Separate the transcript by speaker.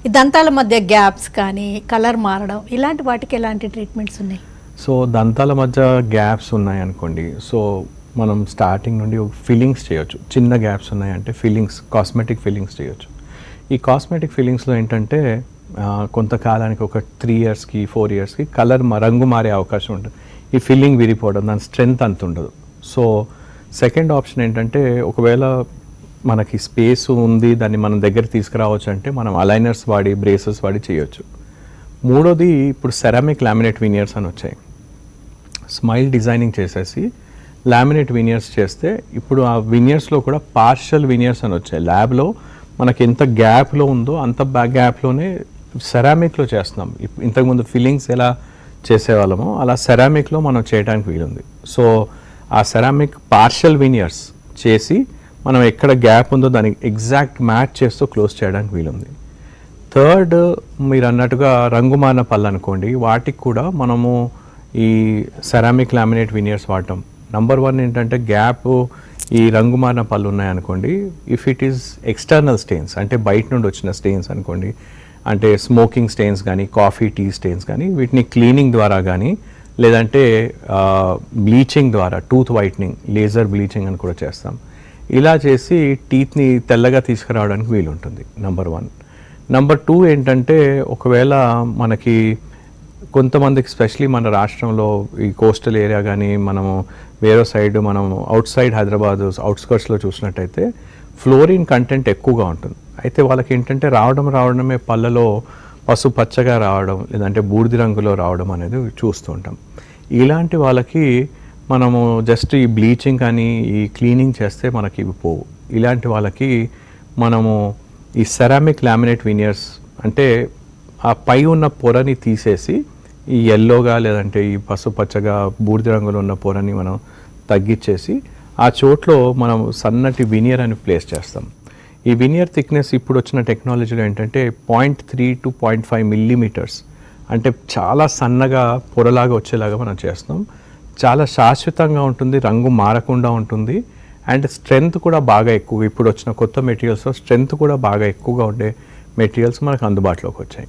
Speaker 1: ఈ దంతాల మధ్య గ్యాప్స్ కానీ కలర్ మారడం ఇలాంటి వాటికి ఎలాంటి ట్రీట్మెంట్స్ ఉన్నాయి?
Speaker 2: సో దంతాల మధ్య గ్యాప్స్ ఉన్నాయనుకోండి, సో మనం స్టార్టింగ్ నుండి ఫిల్లింగ్స్ చేయొచ్చు. చిన్న గ్యాప్స్ ఉన్నాయంటే ఫిల్లింగ్స్, కాస్మెటిక్ ఫిల్లింగ్స్ చేయొచ్చు. ఈ కాస్మెటిక్ ఫిల్లింగ్స్లో ఏంటంటే కొంతకాలానికి ఒక 3 ఇయర్స్కి 4 ఇయర్స్కి రంగు మారే అవకాశం ఉంటుంది. ఈ ఫిల్లింగ్ విరిపోవడం, దాని స్ట్రెంగ్త్ అంత ఉండదు. సో సెకండ్ ఆప్షన్ ఏంటంటే ఒకవేళ మనకి స్పేస్ ఉంది, దాన్ని మనం దగ్గర తీసుకురావచ్చు అంటే మనం అలైనర్స్ వాడి, బ్రేసెస్ వాడి చేయొచ్చు. మూడోది ఇప్పుడు సెరామిక్ లామినేట్ వినియర్స్ అని వచ్చాయి. స్మైల్ డిజైనింగ్ చేసేసి లామినేట్ వినియర్స్ చేస్తే ఇప్పుడు ఆ వినియర్స్లో కూడా పార్షల్ వినియర్స్ అని వచ్చాయి. ల్యాబ్లో మనకి ఎంత గ్యాప్లో ఉందో అంత గ్యాప్లోనే సెరామిక్లో చేస్తున్నాం. ఇంతకుముందు ఫిల్లింగ్స్ ఎలా చేసేవాళ్ళమో అలా సెరామిక్లో మనం చేయడానికి వీలుంది. సో ఆ సెరామిక్ పార్షల్ వినియర్స్ చేసి మనం ఎక్కడ గ్యాప్ ఉందో దానికి ఎగ్జాక్ట్ మ్యాచ్ చేస్తూ క్లోజ్ చేయడానికి వీలుంది. థర్డ్, మీరు అన్నట్టుగా రంగుమారిన పళ్ళు అనుకోండి, వాటికి కూడా మనము ఈ సెరామిక్ లామినేట్ వినియర్స్ వాడటం. నంబర్ 1 ఏంటంటే గ్యాప్, ఈ రంగుమారిన పళ్ళు ఉన్నాయనుకోండి, if it is external stains అంటే బయట నుండి వచ్చిన స్టెయిన్స్ అనుకోండి, అంటే స్మోకింగ్ స్టెయిన్స్ కానీ కాఫీ టీ స్టెయిన్స్ కానీ, వీటిని క్లీనింగ్ ద్వారా కానీ లేదంటే బ్లీచింగ్ ద్వారా, టూత్ వైట్నింగ్, లేజర్ బ్లీచింగ్ అని కూడా చేస్తాం. ఇలా చేసి టీత్ని తెల్లగా తీసుకురావడానికి వీలుంటుంది. నంబర్ 1. నంబర్ 2 ఏంటంటే ఒకవేళ మనకి కొంతమందికి స్పెషలీ మన రాష్ట్రంలో ఈ కోస్టల్ ఏరియా కానీ మనము వేరే సైడ్, మనం అవుట్ సైడ్ హైదరాబాద్ అవుట్స్కర్ట్స్లో చూసినట్టయితే ఫ్లోరిన్ కంటెంట్ ఎక్కువగా ఉంటుంది. అయితే వాళ్ళకి ఏంటంటే రావడమే పళ్ళలో పసుపచ్చగా రావడం లేదంటే బూడిద రంగులో రావడం అనేది చూస్తూ ఉంటాం. ఇలాంటి వాళ్ళకి మనము జస్ట్ ఈ బ్లీచింగ్ కానీ ఈ క్లీనింగ్ చేస్తే మనకి ఇవి పోవు. ఇలాంటి వాళ్ళకి మనము ఈ సెరామిక్ లామినేట్ వినియర్స్ అంటే ఆ పై ఉన్న పొరని తీసేసి ఈ ఎల్లోగా లేదంటే ఈ పసుపచ్చగా బూడిద రంగులో ఉన్న పొరని మనం తగ్గించేసి ఆ చోట్లో మనం సన్నటి వినియర్ అని ప్లేస్ చేస్తాం. ఈ వినియర్ థిక్నెస్ ఇప్పుడు వచ్చిన టెక్నాలజీలో ఏంటంటే 0.3 to 0.5 మిల్లీమీటర్స్, అంటే చాలా సన్నగా పొరలాగా వచ్చేలాగా మనం చేస్తాం. చాలా శాశ్వతంగా ఉంటుంది, రంగు మారకుండా ఉంటుంది, అండ్ స్ట్రెంగ్త్ కూడా బాగా ఎక్కువ. ఇప్పుడు వచ్చిన కొత్త మెటీరియల్స్లో స్ట్రెంగ్త్ కూడా బాగా ఎక్కువగా ఉండే మెటీరియల్స్ మనకు అందుబాటులోకి వచ్చాయి.